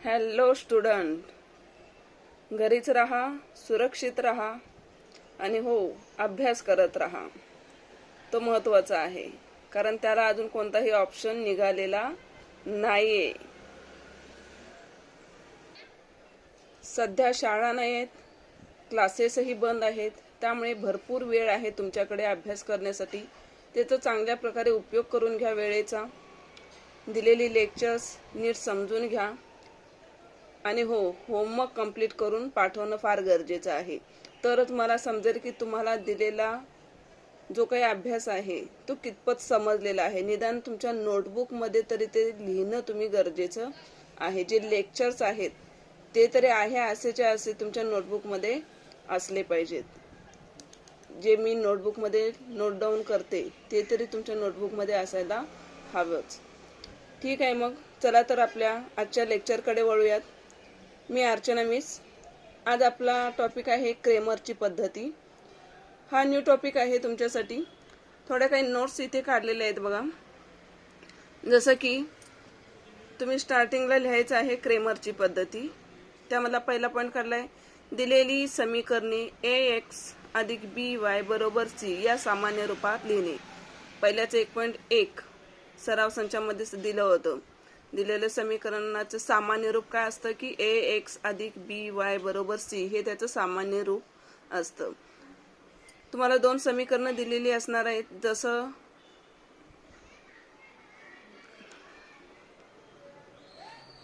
Hello student, घरीच राहा, सुरक्षित राहा आणि हो, अभ्यास करत राहा. तो महत्त्वाचा आहे, कारण त्याला अजून कोणताही ऑप्शन निघालेला नाहीये. सध्या शाळा नाहीत, क्लासेसही बंद आहेत, त्यामुळे भरपूर वेळ आहे तुमच्याकडे अभ्यास करण्यासाठी. त्याचा चांगल्या प्रकारे उपयोग करून घ्या वेळेचा. दिलेली लेक्चर्स नीट समजून घ्या आणि हो, होमवर्क कंप्लीट करून पाठवणं फार गरजेचं आहे. तरच मला समजेल की तुम्हाला दिलेला जो काही अभ्यास आहे तो कितपत समजलेला आहे. निदान तुमच्या नोटबुकमध्ये तरी ते लिहिणं तुम्ही गरजेचं आहे. जे लेक्चर्स आहेत ते तरी आहे असेच्या असे तुमच्या नोटबुकमध्ये असले पाहिजेत. जे मी नोटबुकमध्ये नोट डाऊन करते ते तरी तुमच्या नोटबुकमध्ये असायला हवंच. ठीक आहे, मग चला तर आपल्या आजच्या लेक्चरकडे वळूयात. मी अर्चना मिस. आज आपला टॉपिक आहे क्रेमरची पद्धती. हा न्यू टॉपिक आहे तुमच्यासाठी. थोड्या काही नोट्स इथे काढलेल्या आहेत बघा. जसं की तुम्ही स्टार्टिंगला लिहायचं आहे क्रेमरची पद्धती. त्यामधला पहिला पॉईंट काढलाय, दिलेली समीकरणे ax अधिक by बरोबर c या सामान्य रूपात लिहिणे. पहिल्याचं 1.1 सराव संचामध्ये दिलं होतं. दिलेलं समीकरणाचं सामान्य रूप काय असतं की ax अधिक by बरोबर c हे त्याचं सामान्य रूप असतं. तुम्हाला दोन समीकरणं दिलेली असणार आहेत.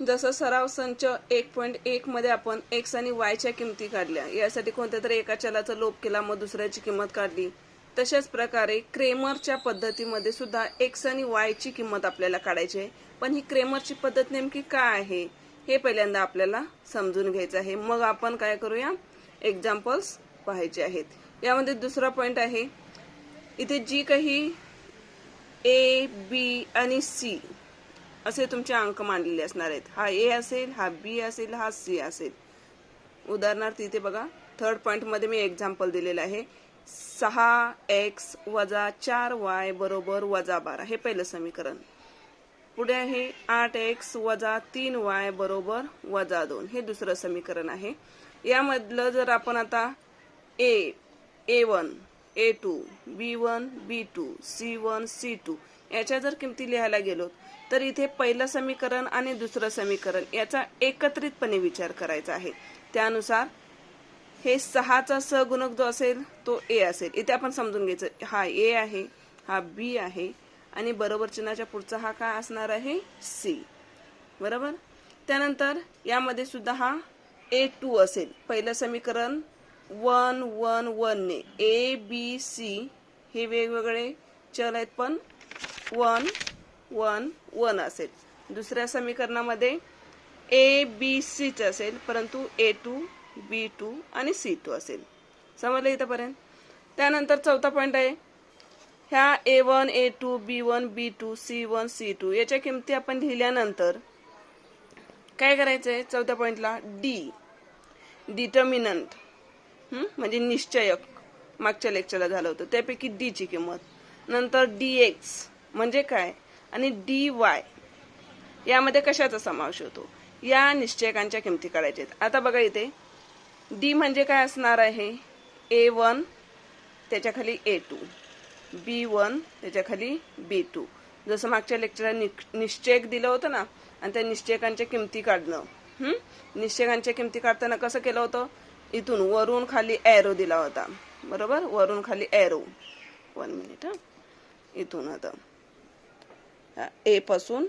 जसं सराव संच 1.1 मध्ये आपण x आणि y च्या किमती काढल्या. यासाठी कोणत्या तरी एका चलाचा लोप केला, मग दुसऱ्याची किंमत काढली. तशाच प्रकारे क्रेमरच्या पद्धतीमध्ये सुद्धा x आणि y ची किंमत आपल्याला काढायची आहे. पण ही क्रेमरची पद्धत नेमकी काय आहे हे पहिल्यांदा आपल्याला समजून घ्यायचं आहे. मग आपण काय करूया, एक्झाम्पल्स पाहायचे आहेत. यामध्ये दुसरा पॉइंट आहे, इथे जी काही a, b आणि c असे तुमचे अंक मांडलेले असणार आहेत. हा a असेल, हा b असेल, हा c असेल. उदाहरणार्थ इथे बघा, थर्ड पॉइंट मध्ये मी एक्झाम्पल दिलेलं आहे. 6x वजा 4y बरोबर वजा 12 हे पहिलं समीकरण. पुढे आहे 8x वजा 3y बरोबर वजा 2 हे दुसरं समीकरण आहे. यामधलं जर आपण आता a1, a2, b1, b2, c1, c2 याच्या जर किमती लिहायला गेलो तर इथे पहिलं समीकरण आणि दुसरं समीकरण याचा एकत्रितपणे विचार करायचा आहे. त्यानुसार हे 6चा सहगुणक जो असेल तो a असेल. इथे आपण समजून घ्यायचं, हा a आहे, हा b आहे आणि बरोबर चिन्हाच्या पुढचा हा काय असणार आहे, c. बरोबर. त्यानंतर यामध्ये सुद्धा हा a2 असेल. पहिलं समीकरण 1 1 1 ने a b c हे वेगवेगळे चल आहेत, पण 1 1 1 असेल. दुसऱ्या समीकरणामध्ये a b c च असेल, परंतु a2 b2 आणि c2 असेल. समजलं इथपर्यंत. त्यानंतर चौथा पॉइंट आहे, ह्या a1 a2 b1 b2 c1 c2 याच्या किमती आपण लिहिल्यानंतर काय करायचंय, चौथ्या पॉइंटला डिटर्मिनंट म्हणजे निश्चयक मागच्या लेक्चरला झालं होतं, त्यापैकी d ची किंमत. नंतर dx म्हणजे काय आणि dy यामध्ये कशाचा समावेश होतो, या निश्चयकांच्या किमती काढायच्या आहेत. आता बघा इथे d म्हणजे काय असणार आहे, a1 त्याच्या खाली a2, b1 त्याच्या खाली b2. जसं मागच्या लेक्चरला निश्चयक दिलं होतं ना, आणि त्या निश्चयकांच्या किमती काढणं. निश्चयकांच्या किमती काढताना कसं केलं होतं, इथून वरून खाली एरो दिला होता. बरोबर, वरून खाली एरो. 1 मिनिट. इथून आता a पासून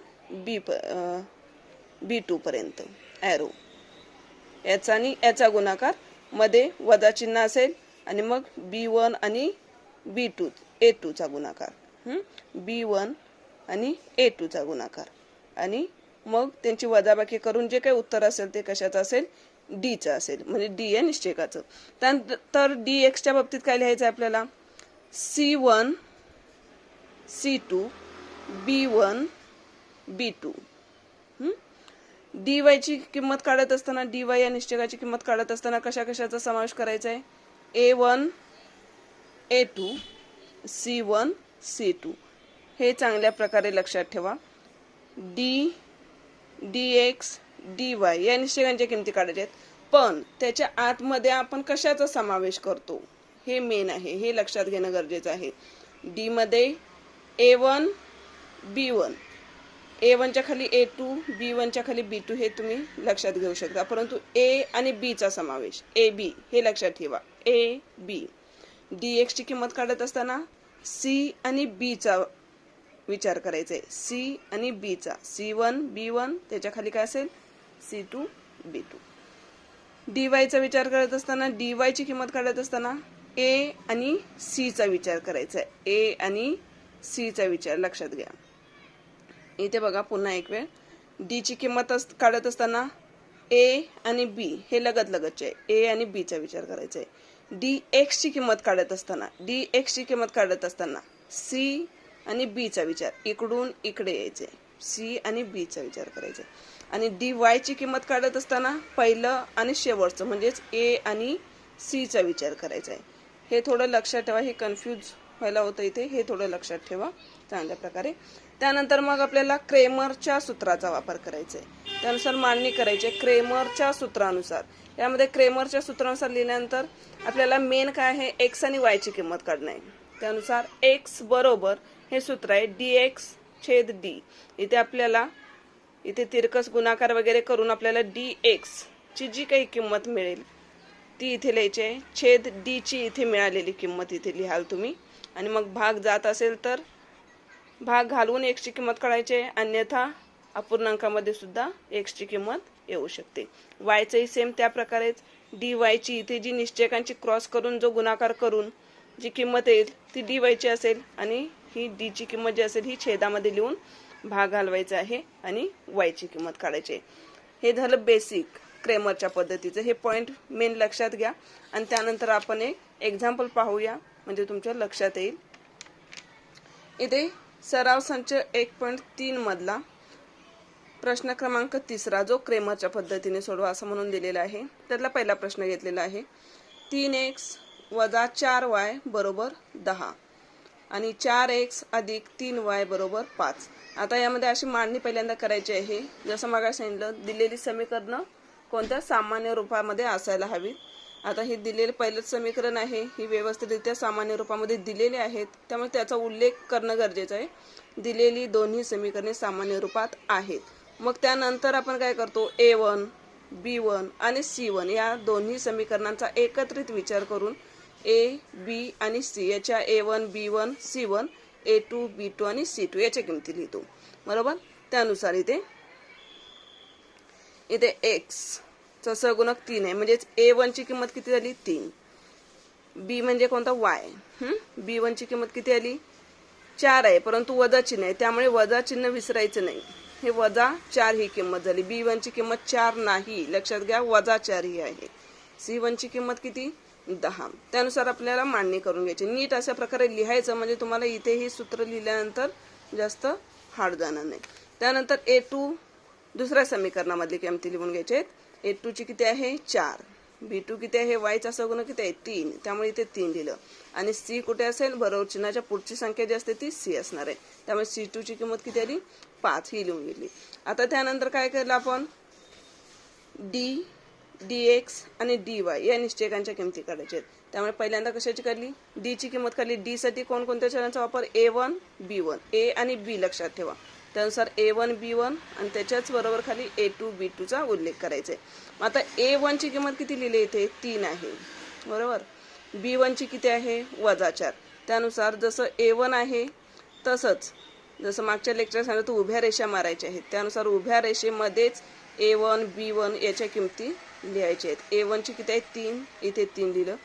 b2 पर्यंत एरो. याचा आणि याचा गुणाकार, मध्ये वजा चिन्ह असेल आणि मग b1 आणि b2 a2 चा गुणाकार, b1 आणि a2 चा गुणाकार, आणि मग त्यांची वजाबाकी करून जे काही उत्तर असेल ते कशाचं असेल, d चं असेल. म्हणजे d या निश्चयकाचं. त्यानंतर dx च्या बाबतीत काय लिहायचं आपल्याला, c1 c2 b1 b2. dy ची किंमत काढत असताना, dy या निश्चयकाची किंमत काढत असताना कशा कशाचा समावेश करायचा आहे, a1 a2 c1 c2. हे चांगल्या प्रकारे लक्षात ठेवा. dx dy या निश्चयकांच्या किमती काढायच्या आहेत. पण त्याच्या आतमध्ये आपण कशाचा समावेश करतो हे मेन आहे, हे लक्षात घेणं गरजेचं आहे. डी मध्ये a1 b1, a1च्या खाली a2, b1च्या खाली b2 हे तुम्ही लक्षात घेऊ शकता. परंतु a आणि b चा समावेश ab हे लक्षात ठेवा. a b dx ची किंमत काढत असताना c आणि b चा विचार करायचा आहे. c आणि b चा c1 b1 त्याच्या खाली काय असेल c2 b2. dy चा विचार करत असताना dy ची किंमत काढत असताना a आणि c चा विचार करायचा आहे. a आणि c चा विचार लक्षात घ्या. इथे बघा पुन्हा एक वेळ d ची किंमत काढत असताना a आणि b हे लगत लगतचे आहे. a आणि b चा विचार करायचा आहे. dx ची किंमत काढत असताना c आणि b चा विचार इकडून इकडे यायचे, c आणि b चा विचार करायचा. आणि dy ची किंमत काढत असताना पहिलं आणि शेवटचं म्हणजेच a आणि c चा विचार करायचा आहे. हे थोडं लक्षात ठेवा, हे कन्फ्यूज व्हायला होतं इथे, हे थोडं लक्षात ठेवा चांगल्या प्रकारे. त्यानंतर मग आपल्याला क्रेमरच्या सूत्राचा वापर करायचा आहे. त्यानुसार मांडणी करायची आहे क्रेमरच्या सूत्रानुसार. यामध्ये क्रेमरच्या सूत्रानुसार लिहिल्यानंतर आपल्याला मेन काय आहे x आणि y ची किंमत काढणं आहे. त्यानुसार x बरोबर हे सूत्र आहे dx छेद d. इथे आपल्याला इथे तिरकस गुणाकार वगैरे करून आपल्याला dx ची जी काही किंमत मिळेल ती इथे लिहायची आहे. छेद d ची इथे मिळालेली किंमत इथे लिहाल तुम्ही. आणि मग भाग जात असेल तर भाग घालून x ची किंमत काढायची आहे, अन्यथा अपूर्णांकामध्ये सुद्धा x ची किंमत येऊ शकते. y चंही सेम त्या प्रकारेच dy ची इथे जी निश्चयकांची क्रॉस करून जो गुणाकार करून जी किंमत येईल ती dy ची असेल आणि ही d ची किंमत जी असेल ही छेदामध्ये लिहून भाग घालवायचा आहे आणि y ची किंमत काढायची आहे. हे झालं बेसिक क्रेमरच्या पद्धतीचं. हे पॉइंट मेन लक्षात घ्या आणि त्यानंतर आपण एक एक्झाम्पल पाहूया म्हणजे तुमच्या लक्षात येईल. इथे सराव संच 1.3 मधला प्रश्न क्रमांक 3 जो क्रेमरच्या पद्धतीने सोडवा असं म्हणून दिलेला आहे. त्यातला पहिला प्रश्न घेतलेला आहे 3x वजा 4y बरोबर 10 आणि 4x अधिक 3y बरोबर 5. आता यामध्ये अशी मांडणी पहिल्यांदा करायची आहे. जसं मग सांगितलं दिलेली समीकरणं कोणत्या सामान्य रूपामध्ये असायला हवी. आता हे दिलेले पहिलंच समीकरण आहे, ही व्यवस्थितरित्या सामान्य रूपामध्ये दिलेले आहेत त्यामुळे त्याचा उल्लेख करणं गरजेचं आहे. दिलेली दोन्ही समीकरणे सामान्य रूपात आहेत. मग त्यानंतर आपण काय करतो a1 b1 आणि c1 या दोन्ही समीकरणांचा एकत्रित विचार करून a b आणि c याच्या a1 b1 c1 a2 b2 आणि c2 याच्या किमती लिहितो. बरोबर. त्यानुसार इथे x चा सहगुणक 3 आहे म्हणजेच a1 ची किंमत किती झाली 3. b म्हणजे कोणता y. b1 ची किंमत किती आली 4 आहे परंतु वजा चिन्ह आहे त्यामुळे वजा चिन्ह विसरायचं नाही. हे वजा 4 ही किंमत झाली. b1 ची किंमत 4 नाही लक्षात घ्या, वजा 4 ही आहे. c1 ची किंमत किती 10. त्यानुसार आपल्याला मांडणी करून घ्यायची. नीट अशा प्रकारे लिहायचं म्हणजे तुम्हाला इथे ही सूत्र लिहिल्यानंतर जास्त हार्ड जाणार नाही. त्यानंतर a2 दुसऱ्या समीकरणामधली किमती लिहून घ्यायचे आहेत. a2 ची किती आहे 4, b2 किती आहे y चा सहगुणक किती आहे 3 त्यामुळे इथे 3 लिहिलं. आणि c कुठे असेल बरोबर चिन्हाच्या पुढची संख्या जी असते ती c असणार आहे त्यामुळे c2 ची किंमत किती आली 5 ही लिहून घेतली. आता त्यानंतर काय केलं आपण d dx आणि dy या निश्चयकांच्या किमती काढायच्या आहेत. त्यामुळे पहिल्यांदा कशाची काढली d ची किंमत काढली. d साठी कोणकोणत्या चलांचा वापर a1 b1 a आणि b लक्षात ठेवा. त्यानुसार a1 b1 आणि त्याच्याच बरोबर खाली a2 b2 चा उल्लेख करायचा आहे. आता a1 ची किंमत किती लिहिली इथे 3 आहे बरोबर. b1 ची किती आहे वजा 4. त्यानुसार जसं a1 आहे तसंच जसं मागच्या लेक्चर सांगितलं तर उभ्या रेषा मारायच्या आहेत. त्यानुसार उभ्या रेषेमध्येच a1 b1 याच्या किमती लिहायच्या आहेत. a1 ची किती आहे 3 इथे 3 लिहिलं.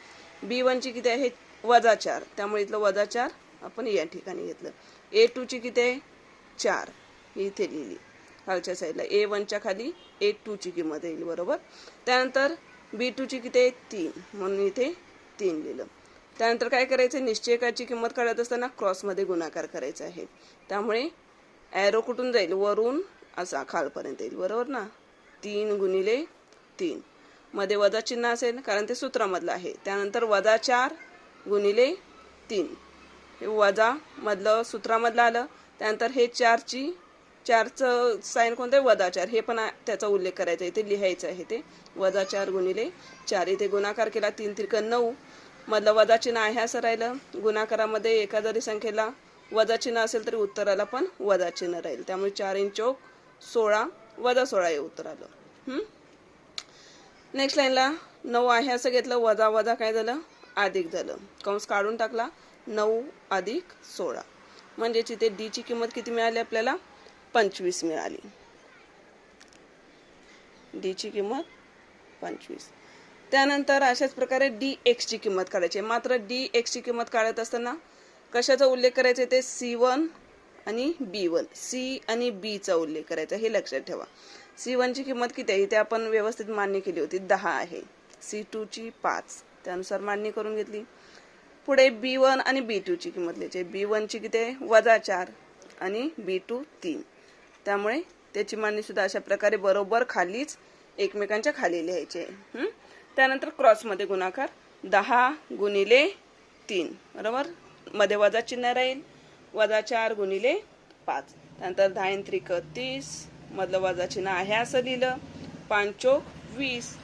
b1 ची किती आहे वजा 4 त्यामुळे इथलं वजा 4 आपण या ठिकाणी घेतलं. a2 ची किती आहे 4 इथे लिहिली खालच्या साईडला. a1 च्या खाली a2 ची किंमत येईल बरोबर. त्यानंतर b2 ची किती आहे 3 म्हणून इथे 3 लिहिलं. त्यानंतर काय करायचं निश्चयकाची किंमत काढत असताना क्रॉसमध्ये गुणाकार करायचा आहे. त्यामुळे ॲरो कुठून जाईल वरून असा खालपर्यंत येईल बरोबर ना. 3 गुणिले 3 मध्ये वजा चिन्ह असेल कारण ते सूत्रामधलं आहे. त्यानंतर वजा 4 गुणिले 3 हे वजा मधलं सूत्रामधलं आलं. त्यानंतर हे 4 ची 4चं साईन कोणतं आहे? वजा 4. हे पण त्याचा उल्लेख करायचा, इथे लिहायचं आहे ते. वजा 4 गुणिले 4. इथे गुणाकार केला, 3 त्रिक 9. मधलं वजा चिन्ह आहे असं राहिलं. गुणाकारामध्ये एका जरी संख्येला वजा चिन्ह असेल तरी उत्तराला पण वजा चिन्ह राहील. त्यामुळे 4 × 4 16 वजा 16 हे उत्तर आलं. नेक्स्ट लाईनला 9 आहे असं घेतलं, वजा वजा काय झालं? अधिक झालं. कंस काढून टाकला, 9 अधिक 16. म्हणजेच इथे डी ची किंमत किती मिळाली आपल्याला? 25 मिळाली. डी ची किंमत 25. त्यानंतर अशाच प्रकारे डी एक्स ची किंमत काढायची. मात्र डी एक्स ची किंमत काढत असताना कशाचा उल्लेख करायचा? ते C1 आणि B1, सी आणि बी चा उल्लेख करायचा, हे लक्षात ठेवा. C1 ची किंमत किती आहे? इथे आपण व्यवस्थित मांडणी केली होती, 10 आहे. C2 ची 5, त्यानुसार मांडणी करून घेतली. पुढे B1 आणि B2 ची किंमत लिहायची. B1 ची किती आहे? वजा 4 आणि B2 3. त्यामुळे त्याची मांडणी सुद्धा अशा प्रकारे बरोबर खालीच एकमेकांच्या खाली लिहायचे. त्यानंतर क्रॉसमध्ये गुणाकार, 10 गुणिले 3 बरोबर, मध्ये वजा चिन्ह राहील, वजा 4 गुणिले 5. त्यानंतर 10 त्रिक 30, मधलं वजा चिन्ह आहे असं लिहिलं. 5 चोक 20,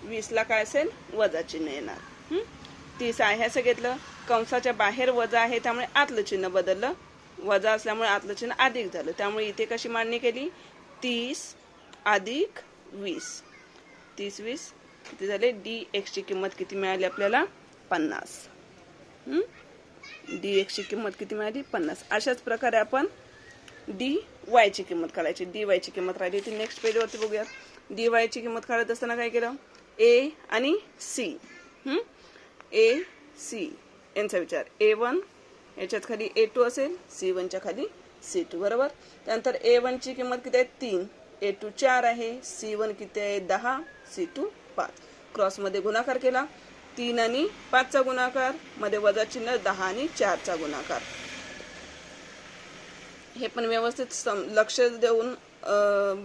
20ला काय असेल? वजा चिन्ह येणार. 30 आहे असं घेतलं, कंसाच्या बाहेर वजा आहे त्यामुळे आतलं चिन्ह बदललं, वजा असल्यामुळे आतलं चिन्ह अधिक झालं. त्यामुळे इथे कशी मांडणी केली? 30 अधिक 20. 30 20 किती झाले? डी एक्स ची किंमत किती मिळाली आपल्याला? 50. डी एक्स ची किंमत किती मिळाली? 50. अशाच प्रकारे आपण डी वाय ची किंमत काढायची. डी वाय ची किंमत राहिली ती नेक्स्ट पेजवरती बघूया. डी वाय ची किंमत काढत असताना काय केलं? ए आणि सी, ए सी यांचा विचार. A1 याच्यात खाली A2 असेल, C1 च्या खाली C2 बरोबर. त्यानंतर A1 ची किंमत किती आहे? 3, A2 4 आहे, C1 किती आहे? 10, C2 5. क्रॉस मध्ये गुणाकार केला, 3 आणि 5 चा गुणाकार, मध्ये वजा चिन्ह, 10 आणि 4 चा गुणाकार. हे पण व्यवस्थित लक्ष देऊन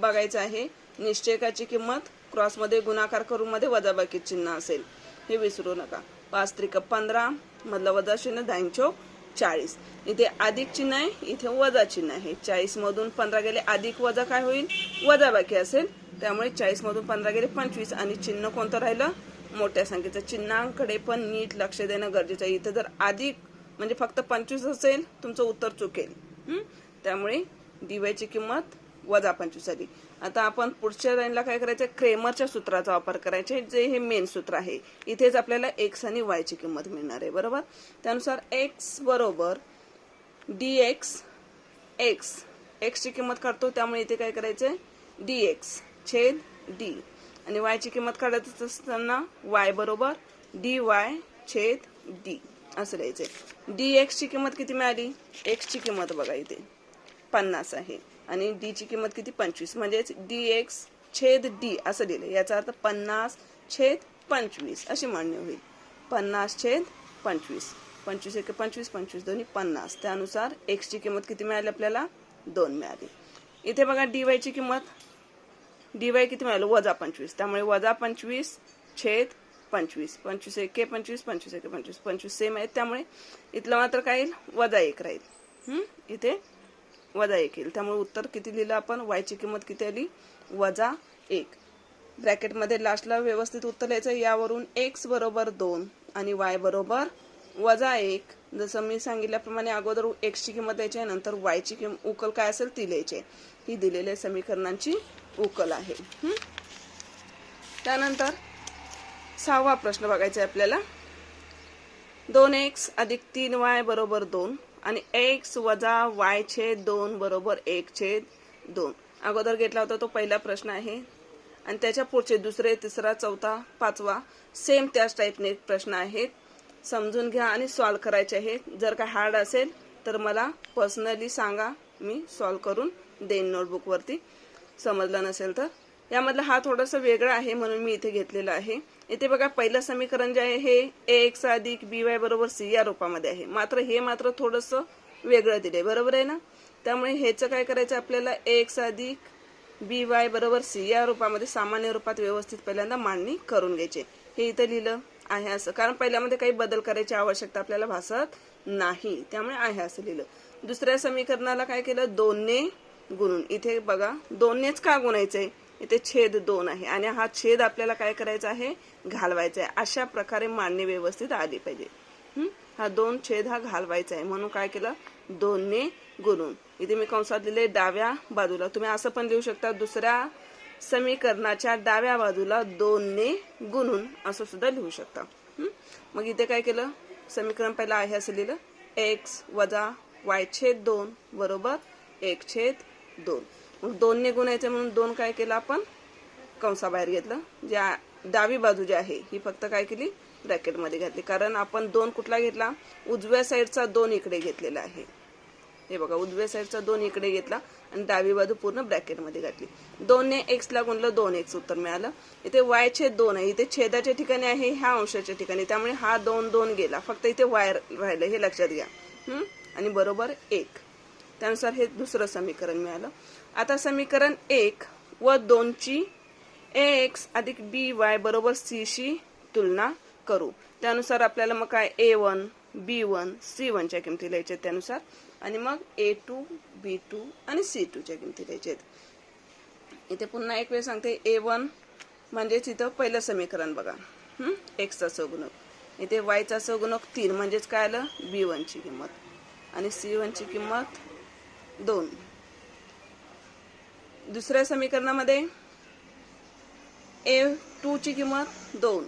बघायचं आहे. निश्चयकाची किंमत क्रॉस मध्ये गुणाकार करून मध्ये वजाबाकी चिन्ह असेल, हे विसरू नका. 5 त्रिक 15, मधलं वजा चिन्ह, 10 चोक 40. इथे अधिक चिन्ह आहे, इथे वजा चिन्ह आहे. 40 मधून 15 गेले, अधिक वजा काय होईल? वजाबाकी असेल. त्यामुळे 40 मधून 15 गेले 25, आणि चिन्ह कोणतं राहिलं? मोठ्या संख्येचं. चिन्हांकडे पण नीट लक्ष देणं गरजेचं आहे. इथे जर अधिक म्हणजे फक्त 25 असेल, तुमचं उत्तर चुकेल. त्यामुळे डी ची किंमत वजा 25 झाली. आता आपण पुढच्या लाईनला काय करायचं? क्रेमरच्या सूत्राचा वापर करायचे, जे हे मेन सूत्र आहे. इथेच आपल्याला एक्स आणि वाय ची किंमत मिळणार आहे बरोबर. त्यानुसार एक्स बरोबर डी एक्स, एक्स ची किंमत काढतो, त्यामुळे इथे काय करायचंय? डी एक्स छेद डी. आणि वाय ची किंमत काढत असताना वाय बरोबर डी वाय छेद डी असं लिहायचंय. डी एक्स ची किंमत किती मिळाली? एक्स ची किंमत बघा इथे 50 आहे, आणि डी ची किंमत किती? 25. म्हणजेच डी एक्स छेद डी असं लिहिलं. याचा अर्थ 50 छेद 25 अशी मांडणी होईल. 50 छेद 25, 25 1 25, 25 दोन्ही 50. त्यानुसार एक्स ची किंमत किती मिळाली आपल्याला? 2 मिळाली. इथे बघा डी वाय ची किंमत, डी वाय किती मिळालं? वजा 25. त्यामुळे वजा 25 छेद 25, 25 1 25, 25 1 25, 25 सेम आहेत. त्यामुळे इथलं मात्र काय येईल? वजा 1 राहील. इथे वजा 1 येईल. त्यामुळे उत्तर किती लिहिलं आपण? वाय ची किंमत किती आली? वजा 1. ब्रॅकेटमध्ये लास्टला व्यवस्थित उत्तर लिहायचं. यावरून एक्स बरोबर 2 आणि वाय बरोबर वजा 1. जसं मी सांगितल्याप्रमाणे अगोदर एक्स ची किंमत द्यायची आहे, नंतर वाय ची किंमत उकल काय असेल ती लिहायची. ही दिलेल्या समीकरणांची उकल आहे. त्यानंतर 6वा प्रश्न बघायचा आहे आपल्याला. 2x अधिक 3y बरोबर 2 आणि x वजा y छेद 2 बरोबर 1 छेद 2. अगोदर घेतला होता तो पहिला प्रश्न आहे, आणि त्याच्या पुढचे दुसरे, तिसरा, चौथा, 5वा सेम त्याच टाईपने प्रश्न आहेत. समजून घ्या आणि सॉल्व करायचे आहेत. जर का हार्ड असेल तर मला पर्सनली सांगा, मी सॉल्व करून देईन नोटबुकवरती. समजलं नसेल तर. यामधला हा थोडासा वेगळा आहे म्हणून मी इथे घेतलेला आहे. इथे बघा पहिलं समीकरण जे आहे हे ax अधिक by बरोबर c या रूपामध्ये आहे. मात्र हे थोडंसं वेगळं दिलंय बरोबर आहे ना. त्यामुळे हेचं काय करायचं आपल्याला? ax अधिक by बरोबर c या रूपामध्ये सामान्य रूपात व्यवस्थित पहिल्यांदा मांडणी करून घ्यायची. हे इथे लिहिलं आहे असं, कारण पहिल्यामध्ये काही बदल करायची आवश्यकता आपल्याला भासत नाही, त्यामुळे आहे असं लिहिलं. दुसऱ्या समीकरणाला काय केलं? 2 ने गुणून, इथे बघा 2नेच का गुणायचंय, इथे छेद 2 आहे आणि हा छेद आपल्याला काय करायचा आहे, घालवायचा आहे. अशा प्रकारे मांडणी व्यवस्थित आली पाहिजे. हा 2 छेद हा घालवायचा आहे म्हणून काय केलं, 2ने गुणून. इथे मी कंसात लिहिले डाव्या बाजूला, तुम्ही असं पण लिहू शकता, दुसऱ्या समीकरणाच्या डाव्या बाजूला 2ने गुणून असं सुद्धा लिहू शकता. मग इथे काय केलं, समीकरण पहिलं आहे असं लिहिलं, x वजा y छेद 2 बरोबर 1 छेद 2. मग 2ने गुणायचं म्हणून 2 काय केलं आपण, कंसाबाहेर घेतलं. ज्या डावी बाजू जी आहे ही फक्त काय केली, ब्रॅकेटमध्ये घातली, कारण आपण 2 कुठला घेतला, उजव्या साईडचा 2 इकडे घेतलेला आहे. हे बघा, उजव्या साईडचा 2 इकडे घेतला आणि डावी बाजू पूर्ण ब्रॅकेटमध्ये घातली. 2ने x ला गुणलं, 2x उत्तर मिळालं. इथे y छेद 2 आहे, इथे छेदाच्या ठिकाणी आहे, ह्या अंशाच्या ठिकाणी, त्यामुळे हा 2 2 गेला, फक्त इथे y राहिलं, हे लक्षात घ्या. आणि बरोबर 1. त्यानुसार हे दुसरं समीकरण मिळालं. आता समीकरण 1 व 2 ची ax अधिक by बरोबर c शी तुलना करू. त्यानुसार आपल्याला मग काय a1 b1 c1 च्या किमती लिहायच्या त्यानुसार, आणि मग a2 b2 आणि c2 च्या किमती लिहायच्या आहेत. इथे पुन्हा एक वेळ सांगते, a1 म्हणजेच इथं पहिलं समीकरण बघा, x चा सहगुणक, इथे y चा सहगुणक 3 म्हणजेच काय आलं, b1 ची किंमत, आणि c1 ची किंमत 2. दुसऱ्या समीकरणामध्ये a2 ची किंमत 2,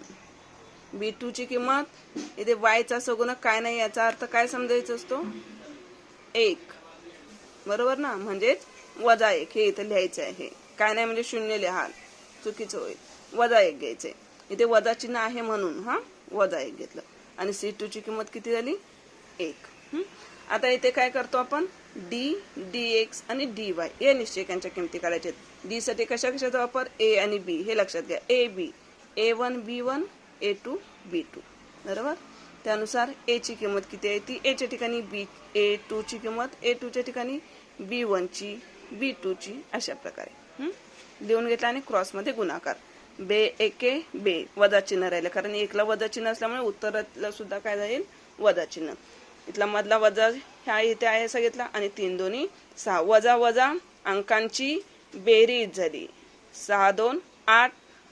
b2 ची किंमत, इथे y चा सहगुणक काय नाही, याचा अर्थ काय समजायचा असतो, 1 बरोबर ना, म्हणजेच वजा 1 हे इथे लिहायचं आहे. काय नाही म्हणजे 0 लिहाल, चुकीचं होईल, वजा 1 घ्यायचंय. इथे वजा चिन्ह आहे म्हणून वजा 1 घेतलं. आणि c2 ची किंमत किती झाली, 1. आता इथे काय करतो आपण, d dx आणि dy या निश्चयकांच्या किमती काढायच्या आहेत. d साठी कशा कशाचा वापर, a आणि b हे लक्षात घ्या, a b, a1 b1 a2 b2 बरोबर. त्यानुसार a ची किंमत किती आहे, ती a च्या ठिकाणी a2 ची किंमत, a2 च्या ठिकाणी b1 ची, b2 ची, अशा प्रकारे लिहून घेतला आणि क्रॉस मध्ये गुणाकार. बे एके बे, वजा चिन्ह राहिलं, कारण 1 ला वजा चिन्ह असल्यामुळे उत्तरातला सुद्धा काय जाईल, वजा चिन्ह. इथला मधला वजा ह्या इथे आहे असं घेतला, आणि 3 दोन्ही 6, वजा वजा अंकांची बेरीज झाली, 6 2 8,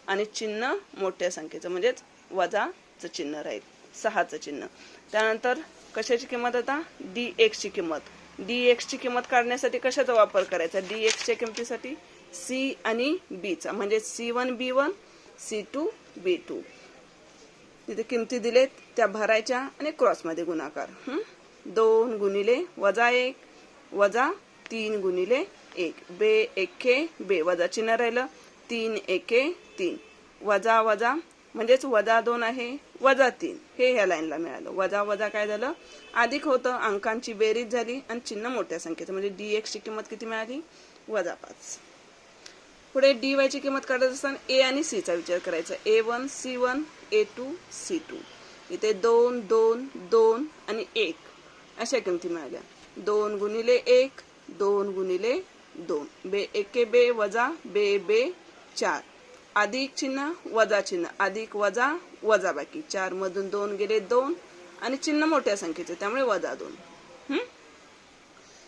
आणि चिन्ह मोठ्या संख्येचं म्हणजेच वजाचं चिन्ह राहील, 6चं चिन्ह. त्यानंतर कशाची किंमत, आता dx ची किंमत. dx ची किंमत काढण्यासाठी कशाचा वापर करायचा, dx च्या किमतीसाठी c आणि b चा, म्हणजे c1 b1 c2 b2. तिथे किमती दिलेत त्या भरायच्या आणि क्रॉस मध्ये गुणाकार. 2 गुणिले वजा 1 वजा 3 गुणिले 1, बे एके बे, वजा चिन्ह राहिलं, 3 एके 3, वजा वजा म्हणजेच वजा 2 आहे, वजा 3 हे ह्या लाईनला मिळालं. वजा वजा काय झालं, अधिक होतं, अंकांची बेरीज झाली आणि चिन्ह मोठ्या संख्येचं, म्हणजे dx ची किंमत किती मिळाली, वजा 5. पुढे dy ची किंमत काढत असताना a आणि c चा विचार करायचा, a1 c1 a2 c2. इथे 2 2 2 आणि 1 अशा किमती मिळाल्या. 2 गुणिले 1 2 गुणिले 2, बे एके बे वजा बे बे 4, अधिक चिन्ह वजा चिन्ह, अधिक वजा वजा बाकी, 4 मधून 2 गेले 2, आणि चिन्ह मोठ्या संख्येचे त्यामुळे वजा 2.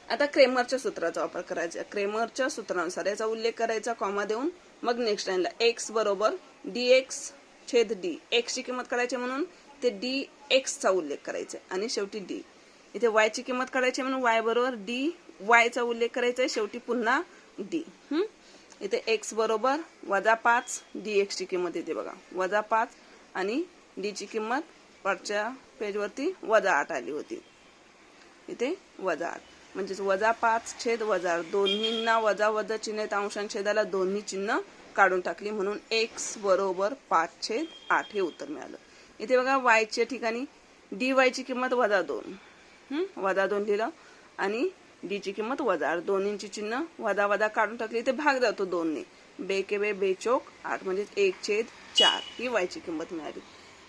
आता क्रेमरच्या सूत्राचा वापर करायचा. क्रेमरच्या सूत्रानुसार याचा उल्लेख करायचा कॉमा देऊन, मग नेक्स्ट लाईनला x बरोबर dx छेद d, x ची किंमत काढायची म्हणून ते dx चा उल्लेख करायचा, आणि शेवटी d. इथे y ची किंमत काढायची म्हणून y बरोबर dy चा उल्लेख करायचा आहे, शेवटी पुन्हा d. इथे x बरोबर वजा 5, dx ची किंमत इथे बघा वजा 5, आणि d ची किंमत वरच्या पेजवरती वजा 8 आली होती, इथे वजा 8, म्हणजेच वजा 5 छेद वजा 8, दोन्हींना वजा वजा चिन्ह आहेत, अंशांछेदाला दोन्ही चिन्ह काढून टाकली, म्हणून x बरोबर 5 छेद 8 हे उत्तर मिळालं. इथे बघा y च्या ठिकाणी dy ची किंमत वजा 2, वजा 2 लिहिलं, आणि d ची किंमत वजा 8, दोन्हींची चिन्ह वजा वजा काढून टाकली, इथे भाग जातो 2 ने, बे के बे बे चौक 8, म्हणजे 1 छेद 4 ही y ची किंमत मिळाली.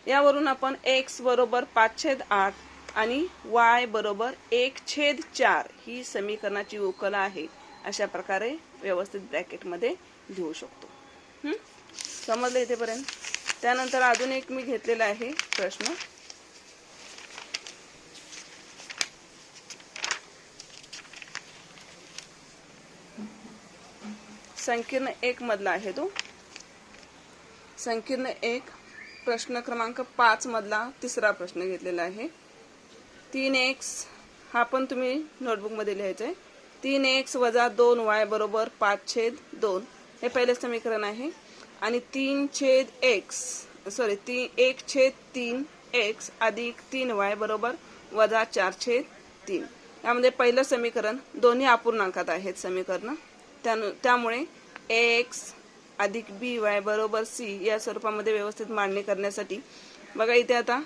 यावरून आपण x बरोबर 5 छेद 8 आणि y बरोबर 1 छेद 4 ही समीकरणाची उकल आहे, अशा प्रकारे व्यवस्थित ब्रॅकेटमध्ये लिहू शकतो. समजलं इथेपर्यंत. त्यानंतर अजून एक मी घेतलेला आहे प्रश्न. संकीर्ण 1 मधला आहे तो. संकीर्ण 1 प्रश्न क्रमांक 5 मधला तिसरा प्रश्न घेतलेला आहे. 3x हा पण तुम्ही नोटबुक मध्ये लिहायचा आहे. 3x वजा 2y बरोबर 5/2 हे पहिले समीकरण आहे. आणि 1/3x अधिक 3y बरोबर वजा 4/3. यामध्ये पहिलं समीकरण दोन्ही अपूर्णांकात आहेत समीकरण. त्यामुळे ax अधिक by बरोबर c या स्वरूपामध्ये व्यवस्थित मांडणी करण्यासाठी बघा इथे आता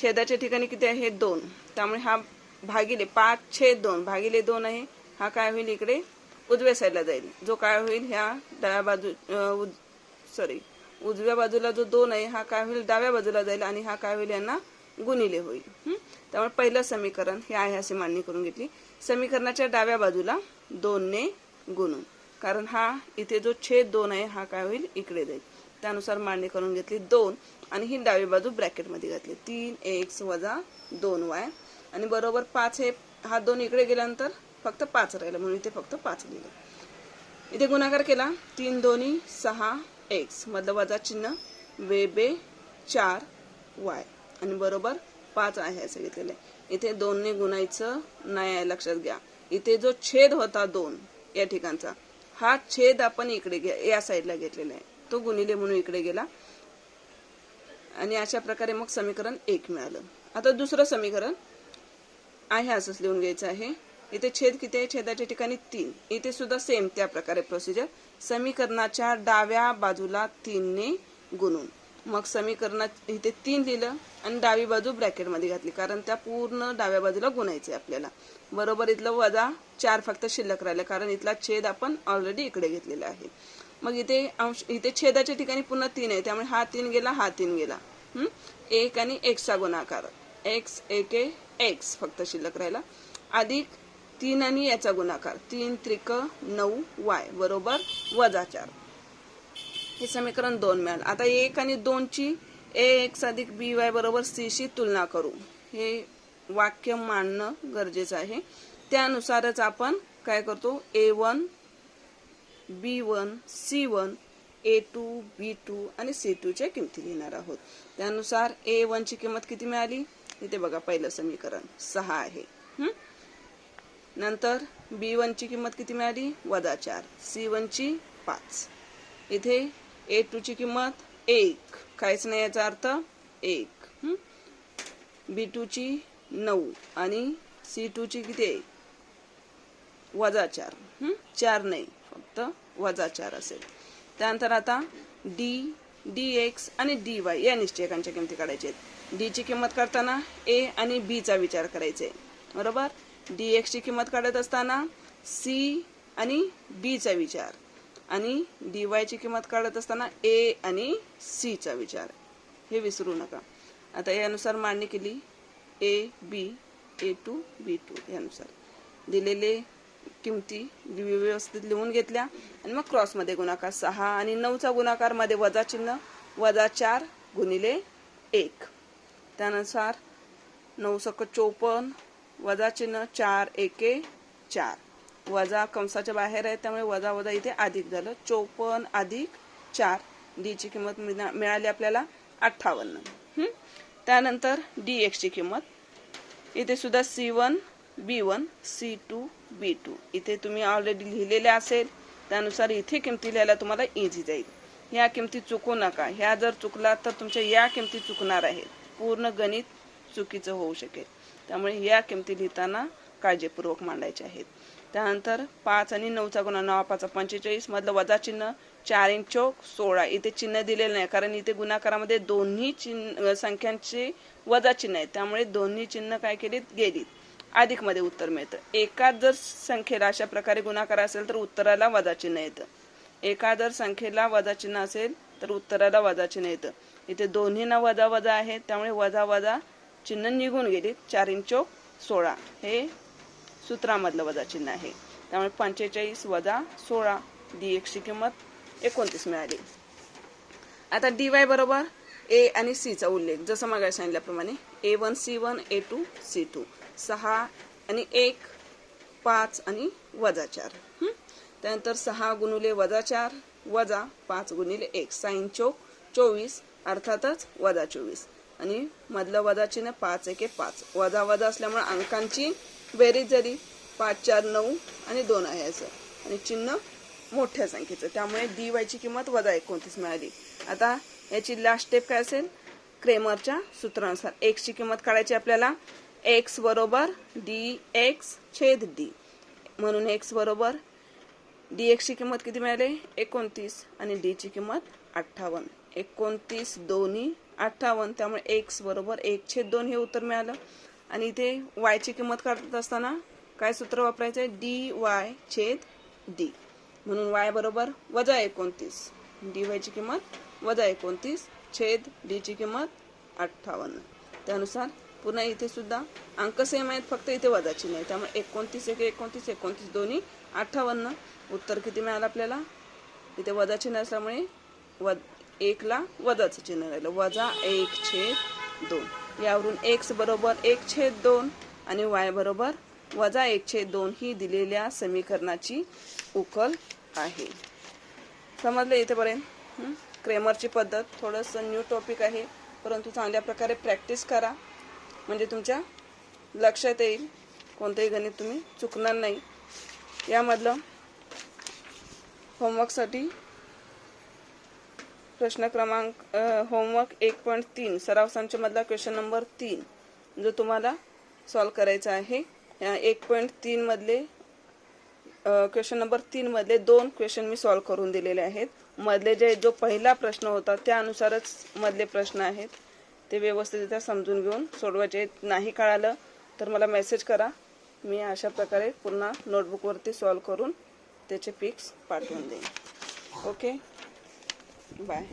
छेदाच्या ठिकाणी किती आहे 2. त्यामुळे हा भागिले 5/2 भागिले 2 आहे. हा काय होईल इकडे उजव्या साईडला जाईल. जो काय होईल ह्या डाव्या बाजू उजव्या बाजूला जो 2 आहे हा काय होईल डाव्या बाजूला जाईल आणि हा काय होईल यांना गुणिले होईल. त्यामुळे पहिलं समीकरण हे आहे अशी मांडणी करून घेतली. समीकरणाच्या डाव्या बाजूला 2 ने गुणून, कारण हा इथे जो छेद 2 आहे हा काय होईल इकडे जाईल. त्यानुसार मांडणी करून घेतली 2 आणि ही डावी बाजू ब्रॅकेट मध्ये घातली. 3x वजा 2y आणि बरोबर 5 हे हा 2 इकडे गेल्यानंतर फक्त 5 राहिलं म्हणून इथे फक्त 5 लिहिलं. इथे गुणाकार केला 3 2 6x मधलं वजा चिन्ह वेबे 4y आणि बरोबर 5 आहे असं घेतलेलं आहे. इथे 2 ने गुणायचं नाही आहे लक्षात घ्या. इथे जो छेद होता 2 या ठिकाणचा हा छेद आपण इकडे या साईडला घेतलेला आहे. तो गुणिले म्हणून इकडे गेला आणि अशा प्रकारे मग समीकरण 1 मिळालं. आता दुसरं समीकरण आहे असंच लिहून घ्यायचं आहे. इथे छेद किती आहे छेदाच्या ठिकाणी 3. इथे सुद्धा सेम त्या प्रकारे प्रोसिजर. समीकरणाच्या डाव्या बाजूला 3 ने गुणून मग समीकरणात इथे 3 लिहिलं आणि डावी बाजू ब्रॅकेट मध्ये घातली कारण त्या पूर्ण डाव्या बाजूला गुणायचे आपल्याला. बरोबर इथलं वजा 4 फक्त शिल्लक राहिलं कारण इथला छेद आपण ऑलरेडी इकडे घेतलेला आहे. मग इथे छेदाच्या ठिकाणी पुन्हा 3 आहे त्यामुळे हा 3 गेला हा 3 गेला. 1 आणि x चा गुणाकार x 1 x फक्त शिल्लक राहिला अधिक 3 आणि याचा गुणाकार 3 त्रिक 9y बरोबर वजा 4. हे समीकरण 2 मिळालं. आता 1 आणि 2 ची ax अधिक by बरोबर c शी तुलना करू. हे वाक्य मांडणं गरजेचं आहे. त्यानुसारच आपण काय करतो a1 b1 c1 a2 b2 आणि c2 च्या किमती लिहिणार आहोत. त्यानुसार a1 ची किंमत किती मिळाली इथे बघा पहिलं समीकरण 6 आहे. नंतर b1 ची किंमत किती मिळाली वजा 4. c1 ची 5. इथे a2 ची किंमत 1 काहीच नाही याचा अर्थ 1. b2 ची 9 आणि c2 ची किती आहे वजा 4. 4 नाही फक्त वजा 4 असेल. त्यानंतर आता dx आणि dy या निश्चयकांच्या किमती काढायच्या आहेत. d ची किंमत काढताना a आणि b चा विचार करायचा आहे बरोबर. dx ची किंमत काढत असताना c आणि b चा विचार आणि dy ची किंमत काढत असताना a आणि c चा विचार. हे विसरू नका. आता यानुसार मांडणी केली a b a2 b2 यानुसार दिलेले किमती व्यवस्थित लिहून घेतल्या आणि मग क्रॉस मध्ये गुणाकार 6 आणि 9 चा गुणाकार मध्ये वजा चिन्ह वजा 4 गुणिले 1. त्यानुसार 9 सक 54 वजा चिन्ह 4 1 4 वजा कंसाच्या बाहेर आहे त्यामुळे वजा वजा इथे अधिक झालं. 54 अधिक 4 डी ची किंमत मिळाली आपल्याला 58. त्यानंतर dx ची किंमत इथे सुद्धा c1 b1 c2 b2 इथे तुम्ही ऑलरेडी लिहिलेले असेल त्यानुसार इथे किमती लिहायला तुम्हाला इझी जाईल. ह्या किमती चुकू नका. ह्या जर चुकला तर तुमच्या या किमती चुकणार आहेत. पूर्ण गणित चुकीचं होऊ शकेल. त्यामुळे या किमती लिहिताना काळजीपूर्वक मांडायच्या आहेत. त्यानंतर 5 आणि 9 चा गुणा 9 5 45 मधलं वजा चिन्ह 4 × 4 16 इथे चिन्ह दिलेलं नाही कारण इथे गुणाकारामध्ये दोन्ही संख्यांचे वजा चिन्ह आहे त्यामुळे दोन्ही चिन्ह काय केलीत गेलीत. अधिक मध्ये उत्तर मिळतं. एकाच जर संख्येला अशा प्रकारे गुणाकार असेल तर उत्तराला वजा चिन्ह येतं. एका जर संख्येला वजा चिन्ह असेल तर उत्तराला वजा चिन्ह येतं. इथे दोन्हींना वजा वजा आहे त्यामुळे वजा वजा चिन्ह निघून गेली. 4 × 4 16 हे सूत्रामधलं वजा चिन्ह आहे त्यामुळे 45 वजा 16 dx ची किंमत 29 मिळाली. आता dy बरोबर a आणि c चा उल्लेख जसं मग सांगितल्याप्रमाणे a1 c1 a2 c2 6 आणि 1 5 आणि वजा 4. त्यानंतर 6 गुणिले -4 वजा 5 गुणिले 1 साइन चौक 24 अर्थातच -24 आणि मधलं वजा चिन्ह 5 1 5 वजा वजा असल्यामुळे अंकांची बेरीज झाली 5 4 9 आणि 2 आहे असं आणि चिन्ह मोठ्या संख्येचं त्यामुळे dy ची किंमत -29 मिळाली. आता याची लास्ट स्टेप काय असेल क्रेमरच्या सूत्रानुसार x ची किंमत काढायची आपल्याला x बरोबर dx छेद d म्हणून x बरोबर dx ची किंमत किती मिळाली 29 आणि d ची किंमत 58 29 दोन्ही 58 त्यामुळे x बरोबर 1/2 हे उत्तर मिळालं. आणि इथे y ची किंमत काढत असताना काय सूत्र वापरायचं आहे dy छेद d म्हणून y बरोबर -29 dy ची किंमत -29 छेद d ची किंमत 58. त्यानुसार पुन्हा इथे सुद्धा अंक सेम आहेत फक्त इथे वजा चिन्ह आहे त्यामुळे 29 1 29 29 दोन्ही 58 उत्तर किती मिळालं आपल्याला इथे वजा चिन्ह असल्यामुळे 1 ला वजाचं चिन्ह राहिलं -1/2 यावरून x बरोबर 1/2 आणि y बरोबर -1/2 ही दिलेल्या समीकरणाची उकल आहे. समजलं इथेपर्यंत क्रेमरची पद्धत थोडंसं न्यू टॉपिक आहे परंतु चांगल्या प्रकारे प्रॅक्टिस करा म्हणजे तुमच्या लक्षात येईल कोणतेही गणित तुम्ही चुकणार नाही. यामधलं होमवर्कसाठी प्रश्न क्रमांक होमवर्क 1.3 सराव संचमधला क्वेश्चन नंबर 3 जो तुम्हाला सॉल्व करायचा आहे. या 1.3 मधले क्वेश्चन नंबर 3 मधले 2 क्वेश्चन मी सॉल्व करून दिलेले आहेत. मधले जो पहिला प्रश्न होता त्यानुसारच मधले प्रश्न आहेत ते व्यवस्थितरित्या समजून घेऊन सोडवायचे. नाही कळालं तर मला मेसेज करा मी अशा प्रकारे पुन्हा नोटबुकवरती सॉल्व करून त्याचे पिक्स पाठवून देईन. Okay bye.